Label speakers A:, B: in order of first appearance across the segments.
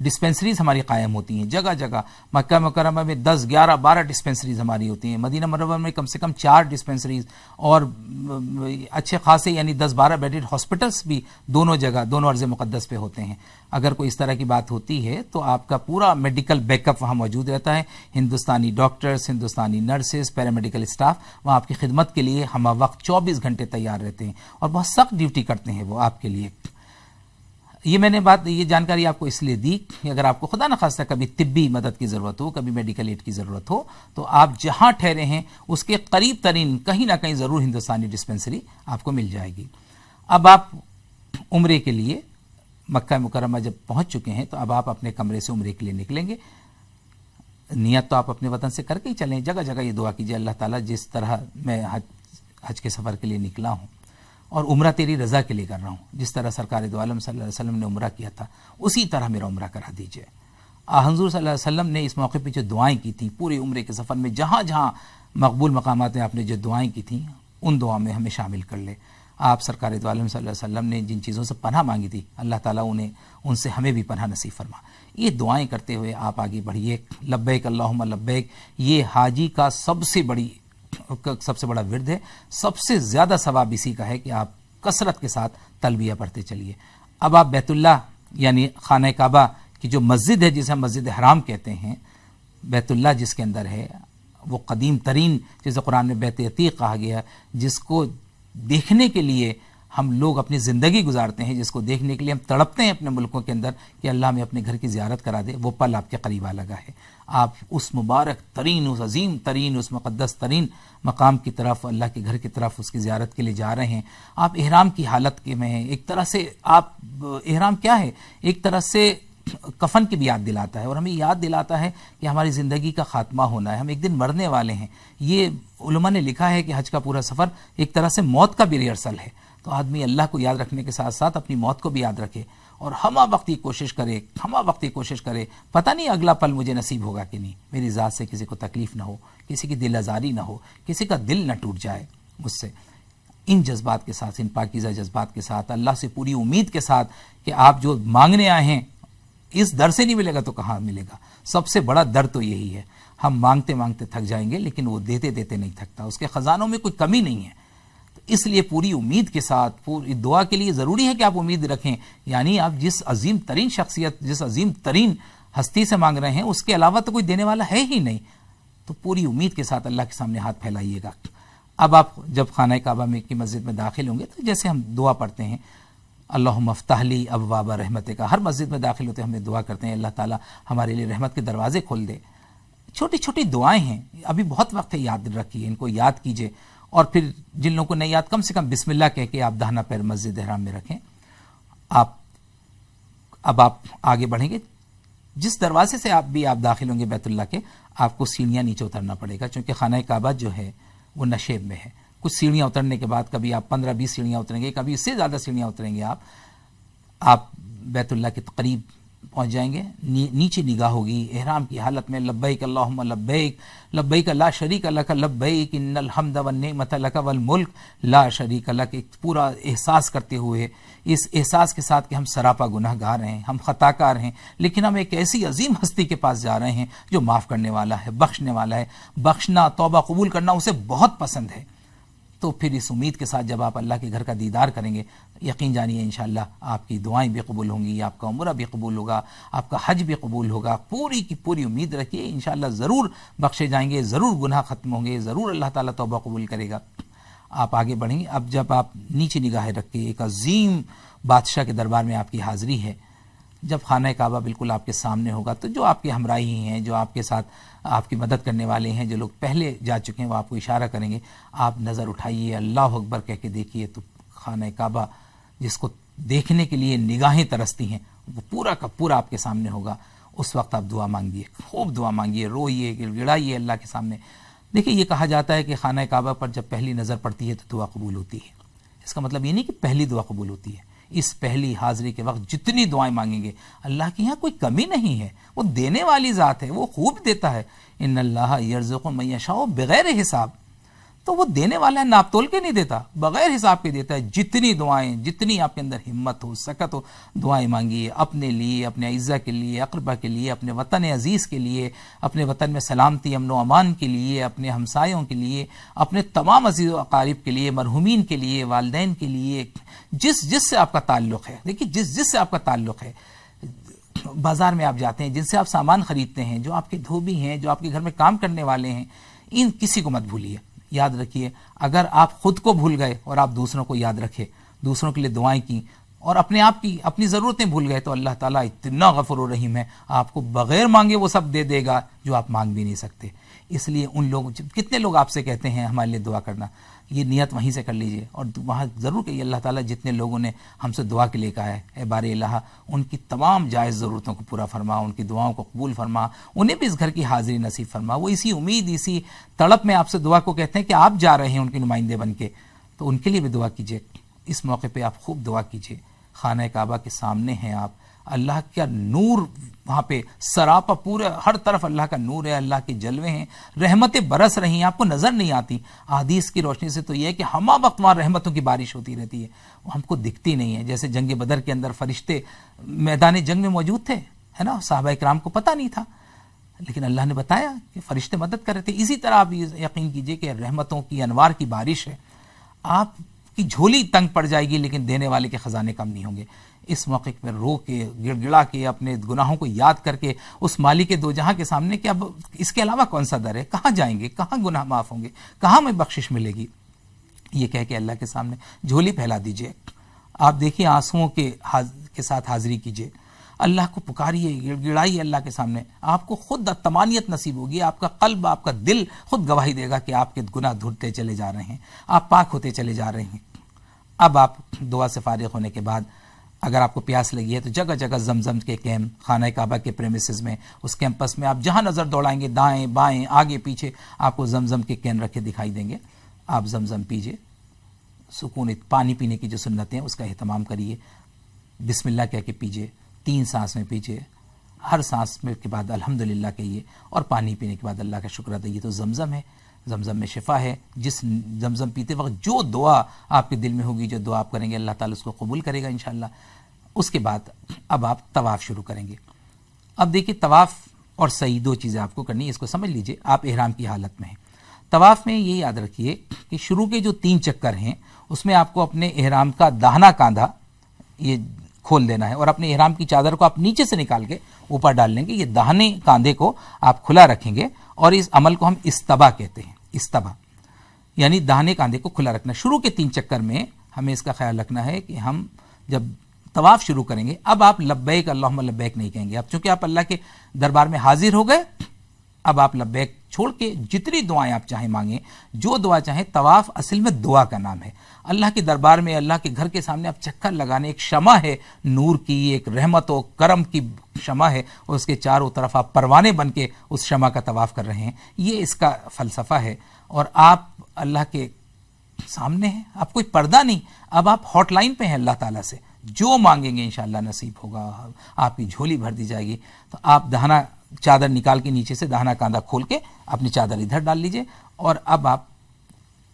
A: Dispensaries ہماری قائم ہوتی ہیں جگہ جگہ. مکہ مکرمہ میں 10 11 12 ڈسپینسریز ہماری ہوتی ہیں, مدینہ منورہ میں کم سے کم 4 ڈسپینسریز اور اچھے خاصے یعنی 10 12 بیڈڈ ہاسپٹلس بھی دونوں جگہ دونوں ارض مقدس پہ ہوتے ہیں. اگر کوئی اس طرح کی بات ہوتی ہے تو آپ کا پورا میڈیکل بیک اپ وہاں موجود رہتا ہے. ہندوستانی ڈاکٹرز, ہندوستانی نرسز, پیرامیڈیکل اسٹاف وہاں آپ کی خدمت کے لیے ہمہ وقت 24 گھنٹے تیار رہتے ہیں اور بہت سخت ڈیوٹی کرتے ہیں وہ آپ کے لیے. یہ میں نے یہ جانکاری آپ کو اس لیے دی کہ اگر آپ کو خدا نخواستہ کبھی طبی مدد کی ضرورت ہو, کبھی میڈیکل ایڈ کی ضرورت ہو, تو آپ جہاں ٹھہرے ہیں اس کے قریب ترین کہیں نہ کہیں ضرور ہندوستانی ڈسپینسری آپ کو مل جائے گی. اب آپ عمرے کے لیے مکہ مکرمہ جب پہنچ چکے ہیں تو اب آپ اپنے کمرے سے عمرے کے لیے نکلیں گے. نیت تو آپ اپنے وطن سے کر کے ہی چلیں. جگہ جگہ یہ دعا کیجیے, اللہ تعالیٰ جس طرح میں حج کے سفر کے لیے نکلا ہوں اور عمرہ تیری رضا کے لیے کر رہا ہوں, جس طرح سرکار دو عالم صلی اللہ علیہ وسلم نے عمرہ کیا تھا اسی طرح میرا عمرہ کرا دیجیے. حضور صلی اللہ علیہ وسلم نے اس موقع پہ جو دعائیں کی تھیں پورے عمرے کے سفر میں, جہاں جہاں مقبول مقامات میں آپ نے جو دعائیں کی تھیں ان دعاؤں میں ہمیں شامل کر لے. آپ سرکار دو عالم صلی اللہ علیہ وسلم نے جن چیزوں سے پناہ مانگی تھی اللہ تعالیٰ ان سے ہمیں بھی پناہ نصیب فرما. یہ دعائیں کرتے ہوئے آپ آگے بڑھیے. لبیک اللہم لبیک یہ حاجی کا سب سے بڑا ورد ہے. سب سے زیادہ ثواب اسی کا ہے کہ آپ کثرت کے ساتھ تلبیہ پڑھتے چلیے. اب آپ بیت اللہ یعنی خانہ کعبہ کی جو مسجد ہے جسے ہم مسجد حرام کہتے ہیں, بیت اللہ جس کے اندر ہے وہ قدیم ترین, جسے قرآن میں بیت عتیق کہا گیا, جس کو دیکھنے کے لیے ہم لوگ اپنی زندگی گزارتے ہیں, جس کو دیکھنے کے لیے ہم تڑپتے ہیں اپنے ملکوں کے اندر کہ اللہ ہمیں اپنے گھر کی زیارت کرا دے, وہ پل آپ کے قریب آ لگا ہے. آپ اس مبارک ترین, اس عظیم ترین, اس مقدس ترین مقام کی طرف, اللہ کے گھر کی طرف اس کی زیارت کے لیے جا رہے ہیں. آپ احرام کی حالت کے میں ہیں. ایک طرح سے آپ احرام کیا ہے, ایک طرح سے کفن کی بھی یاد دلاتا ہے اور ہمیں یاد دلاتا ہے کہ ہماری زندگی کا خاتمہ ہونا ہے, ہم ایک دن مرنے والے ہیں. یہ علماء نے لکھا ہے کہ حج کا پورا سفر ایک طرح سے موت کا بھی ریہرسل ہے. تو آدمی اللہ کو یاد رکھنے کے ساتھ ساتھ اپنی موت کو بھی یاد رکھے اور ہمہ وقتی کوشش کرے. پتہ نہیں اگلا پل مجھے نصیب ہوگا کہ نہیں, میری ذات سے کسی کو تکلیف نہ ہو, کسی کی دل آزاری نہ ہو, کسی کا دل نہ ٹوٹ جائے مجھ سے. ان جذبات کے ساتھ, ان پاکیزہ جذبات کے ساتھ, اللہ سے پوری امید کے ساتھ کہ آپ جو مانگنے آئے ہیں اس در سے نہیں ملے گا تو کہاں ملے گا. سب سے بڑا در تو یہی ہے, ہم مانگتے مانگتے تھک جائیں گے لیکن وہ دیتے دیتے نہیں تھکتا, اس کے خزانوں میں کوئی کمی نہیں ہے. اس لیے پوری امید کے ساتھ, پوری دعا کے لیے ضروری ہے کہ آپ امید رکھیں. یعنی آپ جس عظیم ترین شخصیت, جس عظیم ترین ہستی سے مانگ رہے ہیں اس کے علاوہ تو کوئی دینے والا ہے ہی نہیں. تو پوری امید کے ساتھ اللہ کے سامنے ہاتھ پھیلائیے گا. اب آپ جب خانہ کعبہ میں کی مسجد میں داخل ہوں گے تو جیسے ہم دعا پڑھتے ہیں اللہم افتح لی ابواب رحمتک کا, ہر مسجد میں داخل ہوتے ہم دعا کرتے ہیں اللہ تعالیٰ ہمارے لیے رحمت کے دروازے کھول دے. چھوٹی چھوٹی دعائیں ہیں, ابھی بہت وقت ہے, یاد رکھیے, ان کو یاد کیجئے. اور پھر جن لوگوں کو نہیں یاد, کم سے کم بسم اللہ کہہ کے آپ داہنا پیر مسجد حرام میں رکھیں. اب آپ آگے بڑھیں گے, جس دروازے سے آپ داخل ہوں گے بیت اللہ کے, آپ کو سیڑھیاں نیچے اترنا پڑے گا چونکہ خانہ کعبہ جو ہے وہ نشیب میں ہے. کچھ سیڑھیاں اترنے کے بعد کبھی آپ 15-20 سیڑھیاں اتریں گے, کبھی اس سے زیادہ سیڑھیاں اتریں گے. آپ بیت اللہ کے قریب پہنچ جائیں گے. نیچے نگاہ ہوگی احرام کی حالت میں, لبیک اللہم لبیک لبیک لا شریک لک لبیک ان الحمد والنعمت لک والملک لا شریک لک. ایک پورا احساس کرتے ہوئے, اس احساس کے ساتھ کہ ہم سراپا گناہ گار ہیں, ہم خطا کار ہیں, لیکن ہم ایک ایسی عظیم ہستی کے پاس جا رہے ہیں جو معاف کرنے والا ہے, بخشنے والا ہے. بخشنا, توبہ قبول کرنا اسے بہت پسند ہے. تو پھر اس امید کے ساتھ جب آپ اللہ کے گھر کا دیدار کریں گے, یقین جانیے انشاءاللہ آپ کی دعائیں بھی قبول ہوں گی, آپ کا عمرہ بھی قبول ہوگا, آپ کا حج بھی قبول ہوگا. پوری کی پوری امید رکھیے انشاءاللہ ضرور بخشے جائیں گے, ضرور گناہ ختم ہوں گے, ضرور اللہ تعالیٰ توبہ قبول کرے گا. آپ آگے بڑھیں گے. اب جب آپ نیچے نگاہیں رکھ کے ایک عظیم بادشاہ کے دربار میں آپ کی حاضری ہے, جب خانہ کعبہ بالکل آپ کے سامنے ہوگا تو جو آپ کے ہمراہی ہیں, جو آپ کے ساتھ آپ کی مدد کرنے والے ہیں, جو لوگ پہلے جا چکے ہیں, وہ آپ کو اشارہ کریں گے. آپ نظر اٹھائیے, اللہ اکبر کہہ کے دیکھیے تو خانہ کعبہ جس کو دیکھنے کے لیے نگاہیں ترستی ہیں وہ پورا کا پورا آپ کے سامنے ہوگا. اس وقت آپ دعا مانگیے, خوب دعا مانگیے, روئیے, گڑ گڑائیے اللہ کے سامنے. دیکھیے یہ کہا جاتا ہے کہ خانہ کعبہ پر جب پہلی نظر پڑتی ہے تو دعا قبول ہوتی ہے. اس کا مطلب یہ نہیں کہ پہلی دعا قبول ہوتی ہے. اس پہلی حاضری کے وقت جتنی دعائیں مانگیں گے, اللہ کے یہاں کوئی کمی نہیں ہے, وہ دینے والی ذات ہے, وہ خوب دیتا ہے. ان اللہ یرزق من یشاء بغیر حساب. تو وہ دینے والا ہے، ناپ تول کے نہیں دیتا، بغیر حساب کے دیتا ہے۔ جتنی دعائیں، جتنی آپ کے اندر ہمت ہو، سکت ہو، دعائیں مانگیے، اپنے لیے، اپنے اعزہ کے لیے، اقربا کے لیے، اپنے وطن عزیز کے لیے، اپنے وطن میں سلامتی، امن و امان کے لیے، اپنے ہمسایوں کے لیے، اپنے تمام عزیز و اقارب کے لیے، مرحومین کے لیے، والدین کے لیے، جس سے آپ کا تعلق ہے۔ دیکھیے جس سے آپ کا تعلق ہے، بازار میں آپ جاتے ہیں، جن سے آپ سامان خریدتے ہیں، جو آپ کے دھوبی ہیں، جو آپ کے گھر میں کام کرنے والے ہیں، ان کسی کو مت بھولیے۔ یاد رکھیے، اگر آپ خود کو بھول گئے اور آپ دوسروں کو یاد رکھے، دوسروں کے لیے دعائیں کی اور اپنے آپ کی اپنی ضرورتیں بھول گئے، تو اللہ تعالیٰ اتنا غفور و رحیم ہے، آپ کو بغیر مانگے وہ سب دے دے گا جو آپ مانگ بھی نہیں سکتے۔ اس لیے ان لوگ، کتنے لوگ آپ سے کہتے ہیں ہمارے لیے دعا کرنا، یہ نیت وہیں سے کر لیجئے اور وہاں ضرور کہ اللہ تعالیٰ جتنے لوگوں نے ہم سے دعا کے لیے کہا ہے، اے بار الہ ان کی تمام جائز ضرورتوں کو پورا فرما، ان کی دعاؤں کو قبول فرما، انہیں بھی اس گھر کی حاضری نصیب فرما۔ وہ اسی امید، اسی تڑپ میں آپ سے دعا کو کہتے ہیں کہ آپ جا رہے ہیں ان کے نمائندے بن کے، تو ان کے لیے بھی دعا کیجئے۔ اس موقع پہ آپ خوب دعا کیجئے۔ خانہ کعبہ کے سامنے ہیں آپ، اللہ کا نور وہاں پہ سراپا، پورے ہر طرف اللہ کا نور ہے، اللہ کے جلوے ہیں، رحمتیں برس رہی ہیں، آپ کو نظر نہیں آتی۔ احادیث کی روشنی سے تو یہ ہے کہ ہمہ وقت وہاں رحمتوں کی بارش ہوتی رہتی ہے، وہ ہم کو دکھتی نہیں ہے۔ جیسے جنگ بدر کے اندر فرشتے میدان جنگ میں موجود تھے، ہے نا، صحابہ کرام کو پتہ نہیں تھا، لیکن اللہ نے بتایا کہ فرشتے مدد کر رہے تھے۔ اسی طرح آپ یقین کیجئے کہ رحمتوں کی، انوار کی بارش ہے۔ آپ کی جھولی تنگ پڑ جائے گی لیکن دینے والے کے خزانے کم نہیں ہوں گے۔ اس موقع پر رو کے، گڑ گڑا کے، اپنے گناہوں کو یاد کر کے اس مالک دو جہاں کے سامنے کہ اب اس کے علاوہ کون سا در ہے، کہاں جائیں گے، کہاں گناہ معاف ہوں گے، کہاں میں بخشش ملے گی، یہ کہہ کے اللہ کے سامنے جھولی پھیلا دیجئے۔ آپ دیکھیے آنسوؤں کے ساتھ حاضری کیجئے، اللہ کو پکاریے، گڑ گڑائیے اللہ کے سامنے، آپ کو خود طمانیت نصیب ہوگی، آپ کا قلب، آپ کا دل خود گواہی دے گا کہ آپ کے گناہ دھلتے چلے جا رہے ہیں، آپ پاک ہوتے چلے جا رہے ہیں۔ اب آپ دعا سے فارغ ہونے کے بعد اگر آپ کو پیاس لگی ہے تو جگہ جگہ زمزم کے کیمپ، خانہ کعبہ کے پریمیسز میں، اس کیمپس میں آپ جہاں نظر دوڑائیں گے، دائیں بائیں آگے پیچھے آپ کو زمزم کے کین رکھے دکھائی دیں گے۔ آپ زمزم پیجئے، سکون، پانی پینے کی جو سنتیں ہیں اس کا اہتمام کریے، بسم اللہ کہہ کے پیجئے، 3 سانس میں پیجئے، ہر سانس میں کے بعد الحمدللہ کہیے اور پانی پینے کے بعد اللہ کا شکر ادا کیجیے۔ تو زمزم ہے، زمزم میں شفا ہے۔ جس زمزم پیتے وقت جو دعا آپ کے دل میں ہوگی، جو دعا آپ کریں گے، اللہ تعالیٰ اس کو قبول کرے گا انشاءاللہ۔ اس کے بعد اب آپ طواف شروع کریں گے۔ اب دیکھیے طواف اور سعی 2 چیزیں آپ کو کرنی ہے، اس کو سمجھ لیجئے۔ آپ احرام کی حالت میں ہیں، طواف میں یہ یاد رکھیے کہ شروع کے جو 3 چکر ہیں اس میں آپ کو اپنے احرام کا داہنا کاندھا یہ کھول دینا ہے اور اپنے احرام کی چادر کو آپ نیچے سے نکال کے اوپر ڈال لیں گے۔ یہ داہنے کاندھے کو آپ کھلا رکھیں گے اور اس عمل کو ہم استبا کہتے ہیں، استبا یعنی داہنے کاندھے کو کھلا رکھنا۔ شروع کے 3 چکر میں ہمیں اس کا خیال رکھنا ہے کہ ہم جب طواف شروع کریں گے، اب آپ لبیک اللہم لبیک نہیں کہیں گے۔ اب چونکہ آپ اللہ کے دربار میں حاضر ہو گئے، اب آپ لبیک چھوڑ کے جتنی دعائیں آپ چاہیں مانگیں، جو دعا چاہیں۔ طواف اصل میں دعا کا نام ہے۔ اللہ کے دربار میں، اللہ کے گھر کے سامنے آپ چکر لگانے، ایک شمع ہے نور کی، ایک رحمت و کرم کی شمع ہے اور اس کے چاروں طرف آپ پروانے بن کے اس شمع کا طواف کر رہے ہیں۔ یہ اس کا فلسفہ ہے اور آپ اللہ کے سامنے ہیں، آپ کوئی پردہ نہیں، اب آپ ہاٹ لائن پہ ہیں اللہ تعالیٰ سے، جو مانگیں گے انشاءاللہ نصیب ہوگا، آپ کی جھولی بھر دی جائے گی۔ تو آپ دہنا چادر نکال کے نیچے سے دہنا کاندھا کھول کے اپنی چادر ادھر ڈال لیجئے اور اب آپ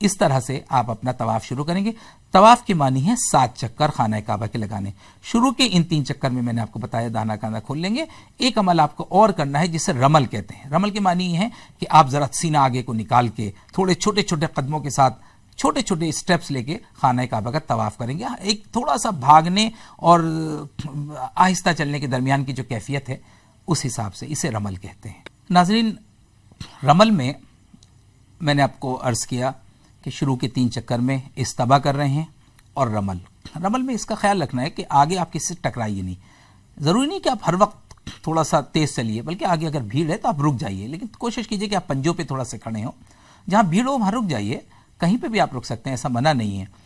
A: اس طرح سے آپ اپنا طواف شروع کریں گے۔ طواف کی معنی ہے 7 چکر خانہ کعبہ کے لگانے۔ شروع کے ان 3 چکر میں نے آپ کو بتایا دہنا کاندھا کھول لیں گے۔ ایک عمل آپ کو اور کرنا ہے جسے رمل کہتے ہیں۔ رمل کی معنی یہ ہے کہ آپ ذرا سینہ آگے کو نکال کے تھوڑے چھوٹے چھوٹے قدموں کے ساتھ، چھوٹے چھوٹے اسٹیپس لے کے خانہ کعبہ کا طواف کریں گے۔ ایک تھوڑا سا بھاگنے اور آہستہ چلنے کے درمیان کی جو کیفیت ہے اس حساب سے اسے رمل کہتے ہیں۔ ناظرین، رمل میں نے آپ کو عرض کیا کہ شروع کے 3 چکر میں استبا کر رہے ہیں اور رمل میں اس کا خیال رکھنا ہے کہ آگے آپ کسی سے ٹکرائیے نہیں۔ ضروری نہیں کہ آپ ہر وقت تھوڑا سا تیز چلیے، بلکہ آگے اگر بھیڑ ہے تو آپ رک جائیے، لیکن کوشش کیجئے کہ آپ پنجوں پہ تھوڑا سے کھڑے ہوں۔ جہاں بھیڑ ہو وہاں رک جائیے، کہیں پہ بھی آپ رک سکتے ہیں، ایسا منع نہیں ہے۔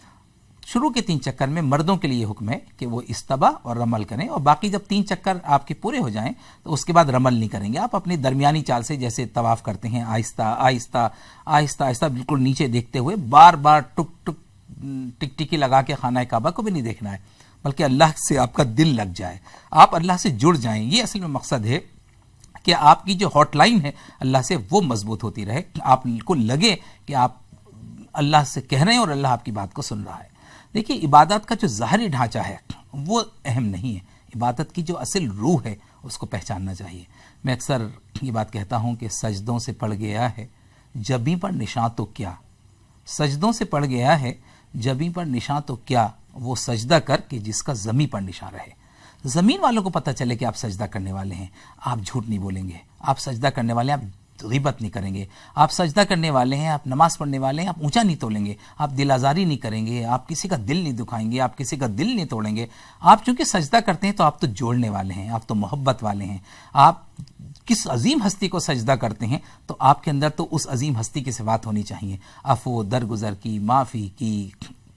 A: شروع کے 3 چکر میں مردوں کے لیے حکم ہے کہ وہ استبا اور رمل کریں، اور باقی جب 3 چکر آپ کے پورے ہو جائیں تو اس کے بعد رمل نہیں کریں گے۔ آپ اپنی درمیانی چال سے جیسے طواف کرتے ہیں، آہستہ آہستہ آہستہ آہستہ بالکل نیچے دیکھتے ہوئے، بار بار ٹک ٹکی لگا کے خانہ کعبہ کو بھی نہیں دیکھنا ہے، بلکہ اللہ سے آپ کا دل لگ جائے، آپ اللہ سے جڑ جائیں۔ یہ اصل میں مقصد ہے کہ آپ کی جو ہاٹ لائن ہے اللہ سے وہ مضبوط ہوتی رہے، آپ کو لگے کہ آپ اللہ سے کہہ رہے ہیں اور اللہ آپ کی بات کو سن رہا ہے. دیکھیے عبادت کا جو ظاہری ڈھانچہ ہے وہ اہم نہیں ہے، عبادت کی جو اصل روح ہے اس کو پہچاننا چاہیے. میں اکثر یہ بات کہتا ہوں کہ سجدوں سے پڑ گیا ہے جبیں پر نشاں تو کیا، سجدوں سے پڑ گیا ہے جبیں پر نشاں تو کیا، وہ سجدہ کر کے جس کا زمیں پر نشاں رہے. زمین والوں کو پتہ چلے کہ آپ سجدہ کرنے والے ہیں، آپ جھوٹ نہیں بولیں گے، آپ سجدہ کرنے والے ہیں، آپ غیبت نہیں کریں گے، آپ سجدہ کرنے والے ہیں، آپ نماز پڑھنے والے ہیں، آپ اونچا نہیں تولیں گے، آپ دل آزاری نہیں کریں گے، آپ کسی کا دل نہیں دکھائیں گے، آپ کسی کا دل نہیں توڑیں گے. آپ چونکہ سجدہ کرتے ہیں تو آپ تو جوڑنے والے ہیں، آپ تو محبت والے ہیں. آپ کس عظیم ہستی کو سجدہ کرتے ہیں تو آپ کے اندر تو اس عظیم ہستی کی صفات ہونی چاہیے، عفو، درگزر کی، معافی کی،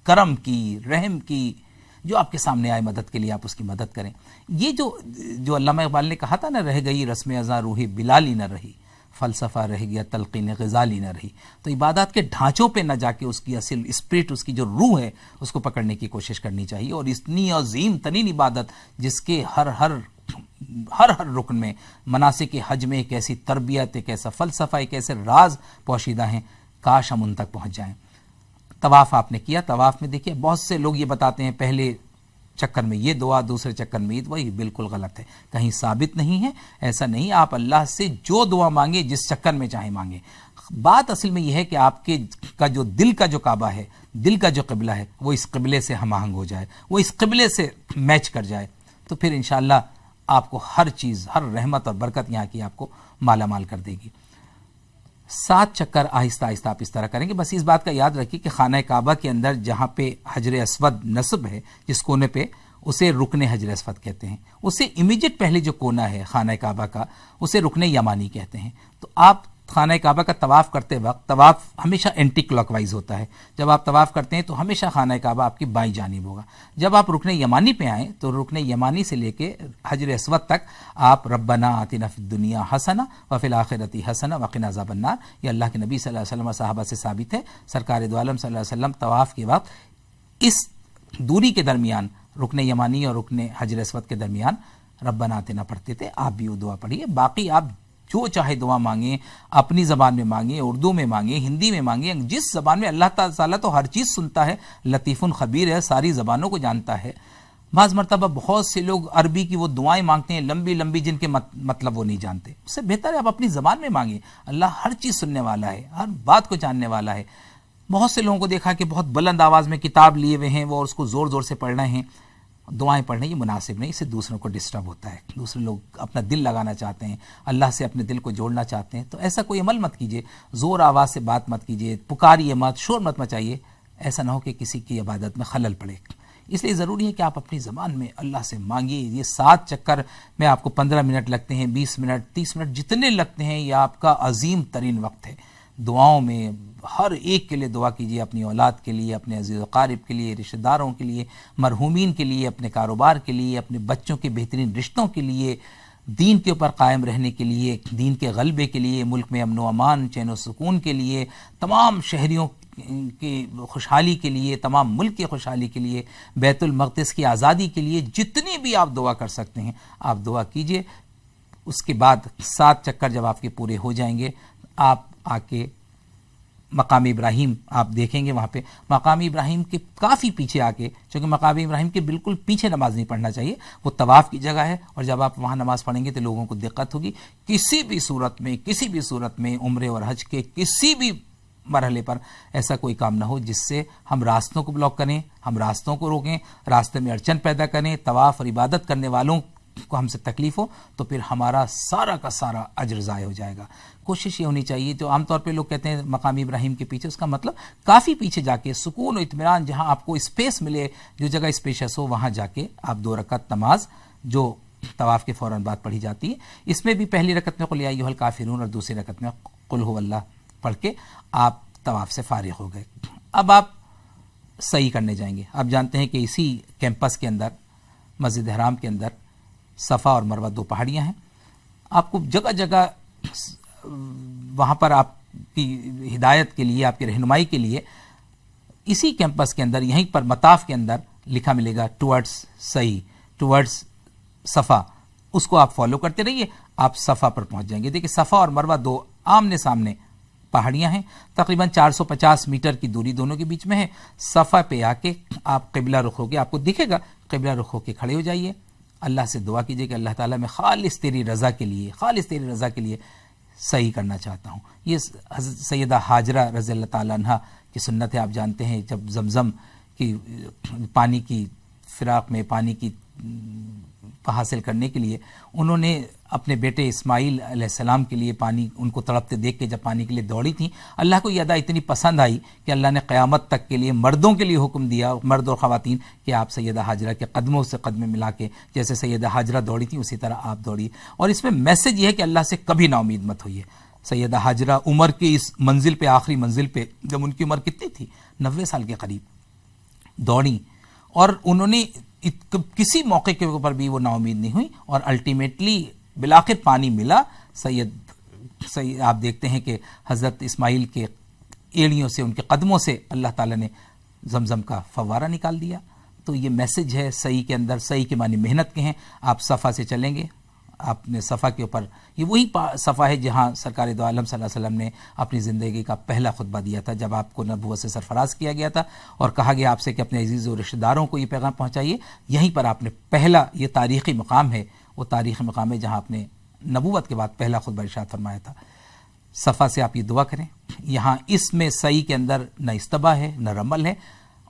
A: کرم کی، رحم کی. جو آپ کے سامنے آئے مدد کے لیے آپ اس کی مدد کریں. یہ جو علامہ اقبال نے کہا تھا نا، رہ گئی رسم ازاں روحی بلالی نہ رہی، فلسفہ رہ گیا تلقین غزالی نہ رہی. تو عبادات کے ڈھانچوں پہ نہ جا کے اس کی اصل اسپرٹ، اس کی جو روح ہے اس کو پکڑنے کی کوشش کرنی چاہیے. اور اتنی عظیم ترین عبادت جس کے ہر رکن میں مناسک حج میں ایک ایسی تربیت، ایک ایسا فلسفہ، ایک ایسے راز پوشیدہ ہیں، کاش ہم ان تک پہنچ جائیں. طواف آپ نے کیا، طواف میں دیکھیے بہت سے لوگ یہ بتاتے ہیں پہلے چکر میں یہ دعا، دوسرے چکر میں یہ دعا، یہ بالکل غلط ہے، کہیں ثابت نہیں ہے. ایسا نہیں، آپ اللہ سے جو دعا مانگے جس چکر میں چاہیں مانگے. بات اصل میں یہ ہے کہ آپ کے کا جو دل کا جو کعبہ ہے، دل کا جو قبلہ ہے، وہ اس قبلے سے ہم آہنگ ہو جائے، وہ اس قبلے سے میچ کر جائے، تو پھر انشاءاللہ آپ کو ہر چیز، ہر رحمت اور برکت یہاں کی آپ کو مالا مال کر دے گی. 7 چکر آہستہ آہستہ آپ اس طرح کریں گے. بس اس بات کا یاد رکھیے کہ خانہ کعبہ کے اندر جہاں پہ حجر اسود نصب ہے، جس کونے پہ، اسے رکن حجر اسود کہتے ہیں. اسے امیجیٹ پہلے جو کونا ہے خانہ کعبہ کا، اسے رکن یمانی کہتے ہیں. تو آپ خانہ کعبہ کا طواف کرتے وقت، طواف ہمیشہ اینٹی کلاک وائز ہوتا ہے. جب آپ طواف کرتے ہیں تو ہمیشہ خانہ کعبہ آپ کی بائیں جانب ہوگا. جب آپ رکن یمانی پہ آئیں تو رکن یمانی سے لے کے حجر اسود تک آپ ربنا آتنا فی الدنیا حسنہ وفی الآخرۃ حسنہ وقنا عذاب النار، یہ اللہ کے نبی صلی اللہ علیہ وسلم اور صحابہ سے ثابت ہے. سرکار دو عالم صلی اللہ علیہ وسلم طواف کے وقت اس دوری کے درمیان، رکن یمانی اور رکن حجر اسود کے درمیان ربنا آتنا پڑھتے تھے. آپ بھی وہ دعا پڑھیے. باقی آپ جو چاہے دعا مانگیں، اپنی زبان میں مانگیں، اردو میں مانگیں، ہندی میں مانگیں، جس زبان میں. اللہ تعالیٰ تو ہر چیز سنتا ہے، لطیف خبیر ہے، ساری زبانوں کو جانتا ہے. بعض مرتبہ بہت سے لوگ عربی کی وہ دعائیں مانگتے ہیں لمبی لمبی، جن کے مطلب وہ نہیں جانتے. اس سے بہتر ہے آپ اپنی زبان میں مانگیں. اللہ ہر چیز سننے والا ہے، ہر بات کو جاننے والا ہے. بہت سے لوگوں کو دیکھا کہ بہت بلند آواز میں کتاب لیے ہوئے ہیں، وہ اس کو زور زور سے پڑھ رہے ہیں. دعائیں پڑھنے یہ مناسب نہیں، اس سے دوسروں کو ڈسٹرب ہوتا ہے. دوسرے لوگ اپنا دل لگانا چاہتے ہیں، اللہ سے اپنے دل کو جوڑنا چاہتے ہیں، تو ایسا کوئی عمل مت کیجیے. زور آواز سے بات مت کیجیے، پکاریے مت، شور مت مچائیے. ایسا نہ ہو کہ کسی کی عبادت میں خلل پڑے. اس لیے ضروری ہے کہ آپ اپنی زبان میں اللہ سے مانگیے. یہ 7 چکر میں آپ کو 15 منٹ لگتے ہیں، 20 منٹ، 30 منٹ، جتنے لگتے ہیں، یہ آپ کا عظیم ترین وقت ہے. دعاؤں میں ہر ایک کے لیے دعا کیجیے، اپنی اولاد کے لیے، اپنے عزیز و قارب کے لیے، رشتہ داروں کے لیے، مرحومین کے لیے، اپنے کاروبار کے لیے، اپنے بچوں کے بہترین رشتوں کے لیے، دین کے اوپر قائم رہنے کے لیے، دین کے غلبے کے لیے، ملک میں امن و امان، چین و سکون کے لیے، تمام شہریوں کی خوشحالی کے لیے، تمام ملک کی خوشحالی کے لیے، بیت المقدس کی آزادی کے لیے. جتنی بھی آپ دعا کر سکتے ہیں آپ دعا کیجیے. اس کے بعد 7 چکر جب آپ کے پورے ہو جائیں گے، آپ آ کے مقام ابراہیم آپ دیکھیں گے. وہاں پہ مقام ابراہیم کے کافی پیچھے آ کے، چونکہ مقام ابراہیم کے بالکل پیچھے نماز نہیں پڑھنا چاہیے، وہ طواف کی جگہ ہے، اور جب آپ وہاں نماز پڑھیں گے تو لوگوں کو دقت ہوگی. کسی بھی صورت میں عمرے اور حج کے کسی بھی مرحلے پر ایسا کوئی کام نہ ہو جس سے ہم راستوں کو بلاک کریں، ہم راستوں کو روکیں، راستے میں اڑچن پیدا کریں، طواف اور عبادت کرنے والوں کو ہم سے تکلیف ہو، تو پھر ہمارا سارا کا سارا اجر ضائع ہو جائے گا. کوشش یہ ہونی چاہیے، جو عام طور پہ لوگ کہتے ہیں مقام ابراہیم کے پیچھے، اس کا مطلب کافی پیچھے جا کے سکون و اطمینان، جہاں آپ کو اسپیس ملے، جو جگہ اسپیشس ہو، وہاں جا کے آپ 2 رکعت نماز جو طواف کے فوراً بعد پڑھی جاتی ہے، اس میں بھی پہلی رکعت میں قل یا ایھا الکافرون اور دوسری رکعت میں قل ھو اللہ پڑھ کے آپ طواف سے فارغ ہو گئے. اب آپ سعی کرنے جائیں گے. آپ جانتے ہیں کہ اسی کیمپس کے اندر، مسجد حرام کے اندر، صفا اور مروہ 2 پہاڑیاں ہیں. آپ کو جگہ جگہ وہاں پر آپ کی ہدایت کے لیے، آپ کی رہنمائی کے لیے، اسی کیمپس کے اندر، یہیں پر مطاف کے اندر لکھا ملے گا ٹورڈز صحیح، ٹورڈز صفا. اس کو آپ فالو کرتے رہیے، آپ صفا پر پہنچ جائیں گے. دیکھیں صفا اور مروہ 2 آمنے سامنے پہاڑیاں ہیں، تقریباً 450 میٹر کی دوری دونوں کے بیچ میں ہے. صفا پہ آ کے آپ قبلہ رخ ہو کے، آپ کو دکھے گا قبلہ رخ ہو کے کھڑے ہو جائیے. اللہ سے دعا کیجیے کہ اللہ تعالیٰ میں خالص تیری رضا کے لیے صحیح کرنا چاہتا ہوں. یہ سیدہ حاجرہ رضی اللہ تعالیٰ عنہ کی سنت ہے. آپ جانتے ہیں جب زمزم کی پانی کی فراق میں پانی کی حاصل کرنے کے لیے انہوں نے اپنے بیٹے اسماعیل علیہ السلام کے لیے پانی، ان کو تڑپتے دیکھ کے جب پانی کے لیے دوڑی تھیں، اللہ کو یہ ادا اتنی پسند آئی کہ اللہ نے قیامت تک کے لیے مردوں کے لیے حکم دیا، مرد اور خواتین، کہ آپ سیدہ حاجرہ کے قدموں سے قدمیں ملا کے جیسے سیدہ حاجرہ دوڑی تھیں اسی طرح آپ دوڑیے. اور اس میں میسج یہ ہے کہ اللہ سے کبھی نا امید مت ہوئیے. سیدہ حاجرہ عمر کی اس منزل پہ، آخری منزل پہ، جب ان کی عمر کتنی تھی، 90 سال کے قریب، دوڑی، اور انہوں نے کسی موقع کے اوپر بھی وہ نا امید نہیں ہوئی، اور الٹیمیٹلی بالآخر پانی ملا. آپ دیکھتے ہیں کہ حضرت اسماعیل کے ایڑیوں سے، ان کے قدموں سے اللہ تعالیٰ نے زمزم کا فوارہ نکال دیا. تو یہ میسج ہے صحیح کے اندر. صحیح کے معنی محنت کے ہیں. آپ صفا سے چلیں گے، آپ نے صفا کے اوپر، یہ وہی صفا ہے جہاں سرکار دو عالم صلی اللہ علیہ وسلم نے اپنی زندگی کا پہلا خطبہ دیا تھا، جب آپ کو نبوت سے سرفراز کیا گیا تھا اور کہا گیا آپ سے کہ اپنے عزیز و رشتہ داروں کو یہ پیغام پہنچائیے. یہیں پر آپ نے پہلا، یہ تاریخی مقام ہے، وہ تاریخی مقام ہے جہاں آپ نے نبوت کے بعد پہلا خطبہ ارشاد فرمایا تھا. صفا سے آپ یہ دعا کریں. یہاں اس میں صحیح کے اندر نہ استباح ہے نہ رمل ہے.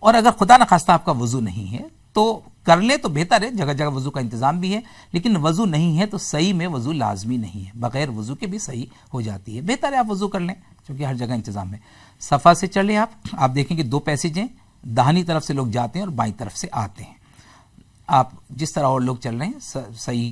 A: اور اگر خدا نخواستہ آپ کا وضو نہیں ہے تو کر لیں تو بہتر ہے، جگہ جگہ وضو کا انتظام بھی ہے. لیکن وضو نہیں ہے تو صحیح میں وضو لازمی نہیں ہے، بغیر وضو کے بھی صحیح ہو جاتی ہے. بہتر ہے آپ وضو کر لیں کیونکہ ہر جگہ انتظام ہے. صفا سے چلیں آپ دیکھیں کہ 2 پیسیج ہیں، داہنی طرف سے لوگ جاتے ہیں اور بائیں طرف سے آتے ہیں. آپ جس طرح اور لوگ چل رہے ہیں صحیح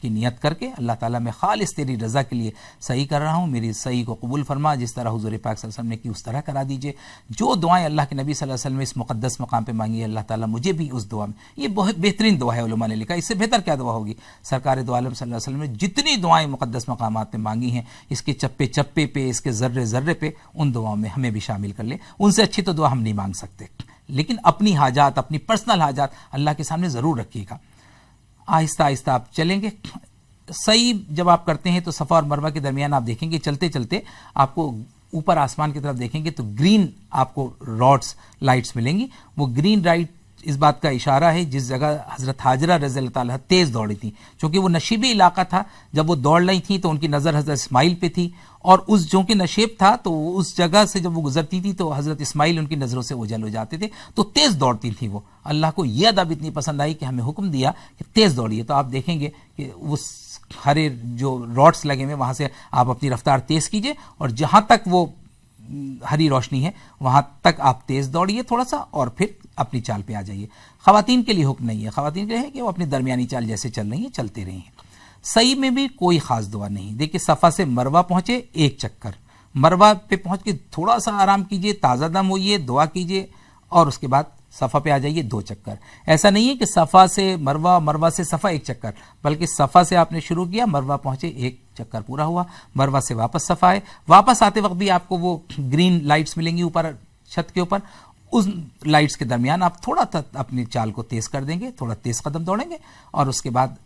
A: کی نیت کر کے، اللہ تعالیٰ میں خالص تیری رضا کے لیے صحیح کر رہا ہوں، میری صحیح کو قبول فرما. جس طرح حضور پاک صلی اللہ علیہ وسلم نے کی اس طرح کرا دیجئے. جو دعائیں اللہ کے نبی صلی اللہ علیہ وسلم نے اس مقدس مقام پہ مانگی ہے، اللہ تعالیٰ مجھے بھی اس دعا میں، یہ بہت بہترین دعا ہے، علماء نے لکھا اس سے بہتر کیا دعا ہوگی. سرکار دو عالم صلی اللہ علیہ وسلم نے جتنی دعائیں مقدس مقامات میں مانگی ہیں، اس کے چپے چپے پہ، اس کے ذرے ذرے پہ، ان دعاؤں میں ہمیں بھی شامل کر لیں. ان سے اچھی تو دعا ہم نہیں مانگ سکتے، لیکن اپنی حاجات، اپنی پرسنل حاجات اللہ کے سامنے ضرور رکھیے گا. آہستہ آہستہ آپ چلیں گے. صحیح جب آپ کرتے ہیں تو صفا اور مروہ کے درمیان آپ دیکھیں گے چلتے چلتے آپ کو اوپر آسمان کی طرف دیکھیں گے تو گرین آپ کو راڈس، لائٹس ملیں گی. وہ گرین لائٹ اس بات کا اشارہ ہے جس جگہ حضرت حاجرہ رضی اللہ تعالیٰ تیز دوڑی تھیں، چونکہ وہ نشیبی علاقہ تھا. جب وہ دوڑ رہی تھیں تو ان کی نظر حضرت اسماعیل پہ تھی، اور اس جو کہ نشیب تھا تو اس جگہ سے جب وہ گزرتی تھی تو حضرت اسماعیل ان کی نظروں سے اوجھل ہو جاتے تھے، تو تیز دوڑتی تھیں وہ. اللہ کو یہ ادب اتنی پسند آئی کہ ہمیں حکم دیا کہ تیز دوڑیے. تو آپ دیکھیں گے کہ اس ہرے جو راڈس لگے ہوئے وہاں سے آپ اپنی رفتار تیز کیجئے، اور جہاں تک وہ ہری روشنی ہے وہاں تک آپ تیز دوڑیے تھوڑا سا، اور پھر اپنی چال پہ آ جائیے. خواتین کے لیے حکم نہیں ہے، خواتین کے لیے ہے کہ وہ اپنی درمیانی چال جیسے چل رہی ہیں چلتے رہی ہیں. صحیح میں بھی کوئی خاص دعا نہیں. دیکھیے صفا سے مروہ پہنچے، 1 چکر مروہ پہ پہنچ کے تھوڑا سا آرام کیجئے، تازہ دم ہوئیے، دعا کیجئے، اور اس کے بعد صفا پہ آ جائیے 2 چکر. ایسا نہیں ہے کہ صفا سے مروہ، مروہ سے صفا 1 چکر، بلکہ صفا سے آپ نے شروع کیا، مروہ پہنچے، 1 چکر پورا ہوا، مروہ سے واپس صفا ہے. واپس آتے وقت بھی آپ کو وہ گرین لائٹس ملیں گی اوپر چھت کے اوپر. اس لائٹس کے درمیان آپ تھوڑا اپنی چال کو تیز کر دیں گے، تھوڑا تیز قدم دوڑیں گے، اور اس کے بعد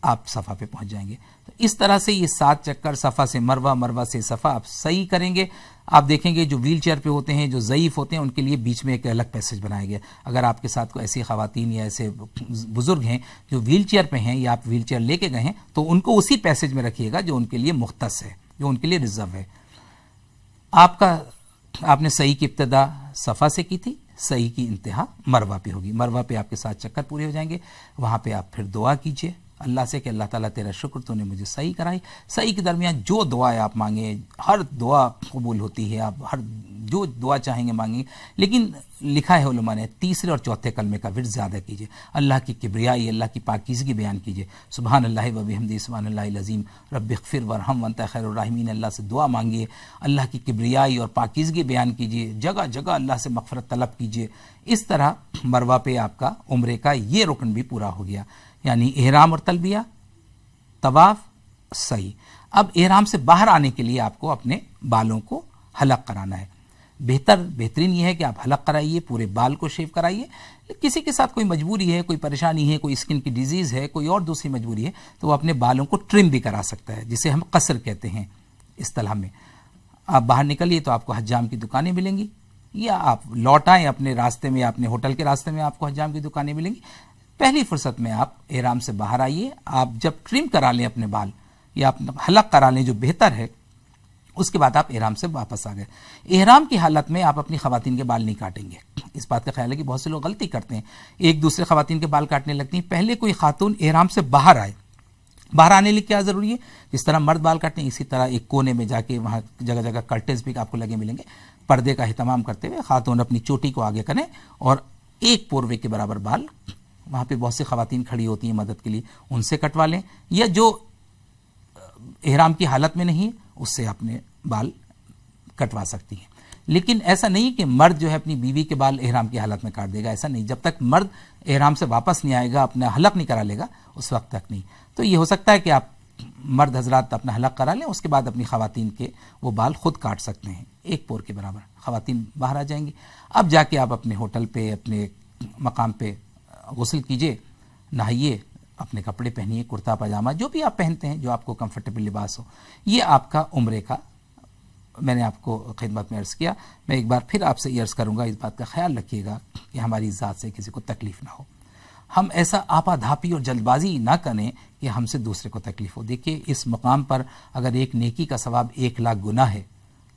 A: آپ صفا پہ پہنچ جائیں گے. تو اس طرح سے یہ 7 چکر صفا سے مروہ، مروہ سے صفا آپ صحیح کریں گے. آپ دیکھیں گے جو ویل چیئر پہ ہوتے ہیں، جو ضعیف ہوتے ہیں، ان کے لیے بیچ میں ایک الگ پیسج بنایا گیا. اگر آپ کے ساتھ کوئی ایسی خواتین یا ایسے بزرگ ہیں جو ویل چیئر پہ ہیں یا آپ ویل چیئر لے کے گئے ہیں تو ان کو اسی پیسج میں رکھیے گا جو ان کے لیے مختص ہے، جو ان کے لیے ریزرو ہے. آپ نے صحیح کی ابتدا صفا سے کی تھی، صحیح کی انتہا مروہ پہ ہوگی. مروہ پہ آپ کے 7 چکر پورے ہو جائیں گے. وہاں پہ آپ پھر دعا کیجئے اللہ سے کہ اللہ تعالیٰ تیرا شکر تو نے مجھے صحیح کرائی. صحیح کے درمیان جو دعائیں آپ مانگیں، ہر دعا قبول ہوتی ہے، آپ ہر جو دعا چاہیں گے مانگیں. لیکن لکھا ہے علماء نے 3 اور 4 کلمے کا ورد زیادہ کیجئے. اللہ کی کبریائی، اللہ کی پاکیزگی بیان کیجئے. سبحان اللہ و بحمدہ، سبحان اللہ العظیم، رب اغفر ورحم وانت خیر الراحمین. اللہ سے دعا مانگیے، اللہ کی کبریائی اور پاکیزگی بیان کیجئے، جگہ جگہ اللہ سے مغفرت طلب کیجئے. اس طرح مروہ پہ آپ کا عمرے کا یہ رکن بھی پورا ہو گیا، یعنی احرام اور تلبیہ، طواف، صحیح. اب احرام سے باہر آنے کے لیے آپ کو اپنے بالوں کو حلق کرانا ہے. بہترین یہ ہے کہ آپ حلق کرائیے، پورے بال کو شیو کرائیے. کسی کے ساتھ کوئی مجبوری ہے، کوئی پریشانی ہے، کوئی اسکن کی ڈیزیز ہے، کوئی اور دوسری مجبوری ہے تو وہ اپنے بالوں کو ٹرم بھی کرا سکتا ہے، جسے ہم قصر کہتے ہیں اصطلاح میں. آپ باہر نکلیے تو آپ کو حجام کی دکانیں ملیں گی، یا آپ لوٹ آئیں اپنے راستے میں یا اپنے ہوٹل کے راستے میں آپ کو حجام کی دکانیں ملیں گی. پہلی فرصت میں آپ احرام سے باہر آئیے. آپ جب ٹرم کرا لیں اپنے بال یا آپ حلق کرا لیں جو بہتر ہے، اس کے بعد آپ احرام سے واپس آ گئے. احرام کی حالت میں آپ اپنی خواتین کے بال نہیں کاٹیں گے. اس بات کا خیال ہے کہ بہت سے لوگ غلطی کرتے ہیں، ایک دوسرے خواتین کے بال کاٹنے لگتی ہیں. پہلے کوئی خاتون احرام سے باہر آئے. باہر آنے کے لیے کیا ضروری ہے؟ جس طرح مرد بال کاٹتے ہیں اسی طرح ایک کونے میں جا کے وہاں جگہ جگہ کرٹنز بھی آپ کو لگے ملیں گے. پردے کا اہتمام کرتے ہوئے خاتون اپنی چوٹی کو آگے کریں اور ایک پوروے کے برابر بال، وہاں پہ بہت سی خواتین کھڑی ہوتی ہیں مدد کے لیے، ان سے کٹوا لیں، یا جو احرام کی حالت میں نہیں اس سے اپنے بال کٹوا سکتی ہیں. لیکن ایسا نہیں کہ مرد جو ہے اپنی بیوی کے بال احرام کی حالت میں کاٹ دے گا، ایسا نہیں. جب تک مرد احرام سے واپس نہیں آئے گا، اپنا حلق نہیں کرا لے گا، اس وقت تک نہیں. تو یہ ہو سکتا ہے کہ آپ مرد حضرات اپنا حلق کرا لیں، اس کے بعد اپنی خواتین کے وہ بال خود کاٹ سکتے ہیں ایک پور کے برابر. خواتین باہر آ جائیں گی. اب جا کے آپ اپنے ہوٹل پہ اپنے مقام پہ غسل کیجئے، نہائیے، اپنے کپڑے پہنیے، کرتا پاجامہ جو بھی آپ پہنتے ہیں، جو آپ کو کمفرٹیبل لباس ہو. یہ آپ کا عمرے کا میں نے آپ کو خدمت میں عرض کیا. میں ایک بار پھر آپ سے یہ عرض کروں گا، اس بات کا خیال رکھیے گا کہ ہماری ذات سے کسی کو تکلیف نہ ہو. ہم ایسا آپا دھاپی اور جلد بازی نہ کریں کہ ہم سے دوسرے کو تکلیف ہو. دیکھیے اس مقام پر اگر ایک نیکی کا ثواب 1,00,000 گناہ ہے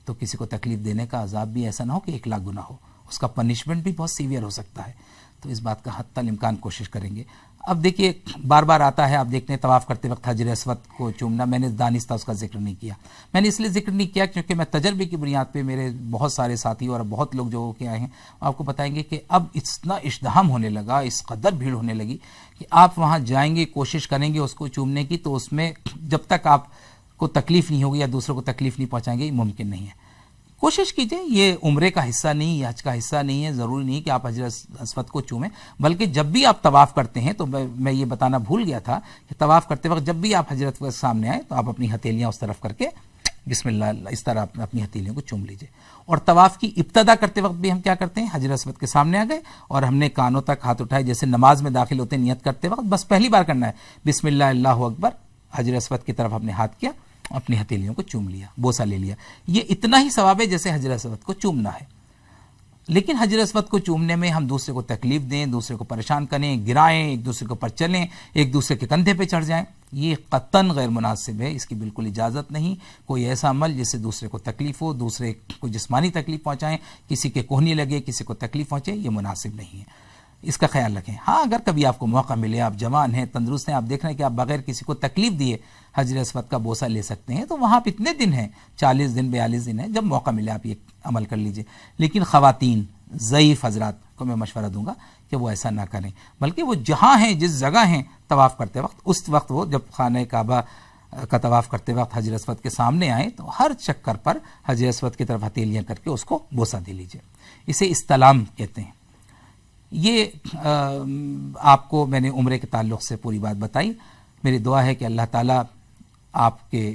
A: تو کسی کو تکلیف دینے کا عذاب بھی ایسا نہ ہو کہ 1,00,000 گناہ ہو، اس کا پنشمنٹ بھی بہت سیویئر ہو سکتا ہے. تو اس بات کا حتی الامکان کوشش کریں گے. اب دیکھیے بار بار آتا ہے، آپ دیکھتے ہیں طواف کرتے وقت حجر اسود کو چومنا. میں نے دانستہ اس کا ذکر نہیں کیا. میں نے اس لیے ذکر نہیں کیا کیونکہ میں تجربے کی بنیاد پہ میرے بہت سارے ساتھی اور بہت لوگ جو کہ آئے ہیں آپ کو بتائیں گے کہ اب اتنا ازدحام ہونے لگا، اس قدر بھیڑ ہونے لگی کہ آپ وہاں جائیں گے، کوشش کریں گے اس کو چومنے کی، تو اس میں جب تک آپ کو تکلیف نہیں ہوگی یا دوسروں کو تکلیف نہیں پہنچائیں گے یہ ممکن نہیں ہے. کوشش کیجئے. یہ عمرے کا حصہ نہیں، یہ حج کا حصہ نہیں ہے. ضروری نہیں کہ آپ حجر اسود کو چومیں، بلکہ جب بھی آپ طواف کرتے ہیں تو میں یہ بتانا بھول گیا تھا کہ طواف کرتے وقت جب بھی آپ حجر اسود کے سامنے آئیں تو آپ اپنی ہتھیلیاں اس طرف کر کے بسم اللہ اس طرح اپنی ہتھیلیوں کو چوم لیجئے. اور طواف کی ابتدا کرتے وقت بھی ہم کیا کرتے ہیں، حجر اسود کے سامنے آ گئے اور ہم نے کانوں تک ہاتھ اٹھائے، جیسے نماز میں داخل ہوتے نیت کرتے وقت بس پہلی بار کرنا ہے بسم اللہ اللہ اکبر. حجر اسود کی طرف ہم نے ہاتھ کیا، اپنی ہتھیلیوں کو چوم لیا، بوسہ لے لیا. یہ اتنا ہی ثواب ہے جیسے حجر اسود کو چومنا ہے. لیکن حجر اسود کو چومنے میں ہم دوسرے کو تکلیف دیں، دوسرے کو پریشان کریں، گرائیں، ایک دوسرے کے اوپر چلیں، ایک دوسرے کے کندھے پہ چڑھ جائیں، یہ قطعاً غیر مناسب ہے. اس کی بالکل اجازت نہیں. کوئی ایسا عمل جس سے دوسرے کو تکلیف ہو، دوسرے کو جسمانی تکلیف پہنچائیں، کسی کے کوہنی لگے، کسی کو تکلیف پہنچے، یہ مناسب نہیں ہے. اس کا خیال رکھیں. ہاں اگر کبھی آپ کو موقع ملے، آپ جوان ہیں، تندرست ہیں، آپ دیکھ رہے ہیں کہ آپ بغیر کسی کو تکلیف دیے حجر اسود کا بوسہ لے سکتے ہیں، تو وہاں پہ اتنے دن ہیں، 40 دن 42 دن ہیں، جب موقع ملے آپ یہ عمل کر لیجئے. لیکن خواتین ضعیف حضرات کو میں مشورہ دوں گا کہ وہ ایسا نہ کریں، بلکہ وہ جہاں ہیں، جس جگہ ہیں طواف کرتے وقت، اس وقت وہ جب خانہ کعبہ کا طواف کرتے وقت حجر اسود کے سامنے آئیں تو ہر چکر پر حجر اسود کی طرف ہتھیلیاں کر کے اس کو بوسہ دے لیجئے. اسے استلام کہتے ہیں. یہ آپ کو میں نے عمرے کے تعلق سے پوری بات بتائی. میری دعا ہے کہ اللہ تعالیٰ آپ کے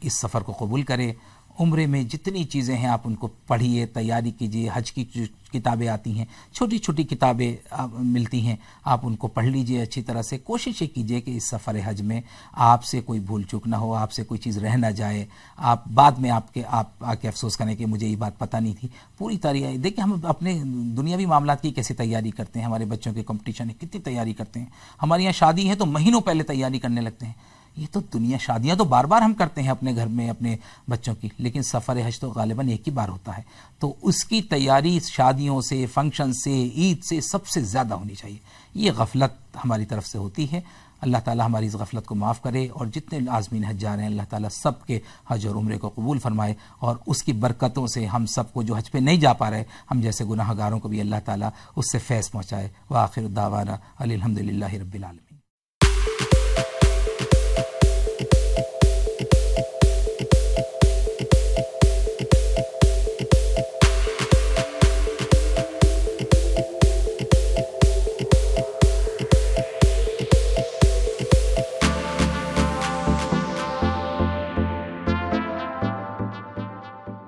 A: اس سفر کو قبول کرے. عمرے میں جتنی چیزیں ہیں آپ ان کو پڑھیے، تیاری کیجیے. حج کی کتابیں آتی ہیں، چھوٹی چھوٹی کتابیں ملتی ہیں، آپ ان کو پڑھ لیجئے اچھی طرح سے. کوشش کیجئے کہ اس سفر حج میں آپ سے کوئی بھول چوک نہ ہو، آپ سے کوئی چیز رہ نہ جائے، آپ بعد میں آپ آ کے افسوس کریں کہ مجھے یہ بات پتہ نہیں تھی. پوری تیاری دیکھیں، ہم اپنے دنیاوی معاملات کی کیسے تیاری کرتے ہیں، ہمارے بچوں کے کمپٹیشن ہے کتنی تیاری کرتے ہیں. ہمارے یہاں شادی ہے تو مہینوں پہلے تیاری کرنے لگتے ہیں. یہ تو دنیا، شادیاں تو بار بار ہم کرتے ہیں اپنے گھر میں اپنے بچوں کی، لیکن سفر حج تو غالباً ایک ہی بار ہوتا ہے. تو اس کی تیاری شادیوں سے، فنکشن سے، عید سے سب سے زیادہ ہونی چاہیے. یہ غفلت ہماری طرف سے ہوتی ہے. اللہ تعالی ہماری اس غفلت کو معاف کرے، اور جتنے عازمین حج جا رہے ہیں اللہ تعالی سب کے حج اور عمرے کو قبول فرمائے، اور اس کی برکتوں سے ہم سب کو جو حج پہ نہیں جا پا رہے، ہم جیسے گناہ گاروں کو بھی اللہ تعالی اس سے فیض پہنچائے. وآخر دعوانا الحمدللہ رب العالمین.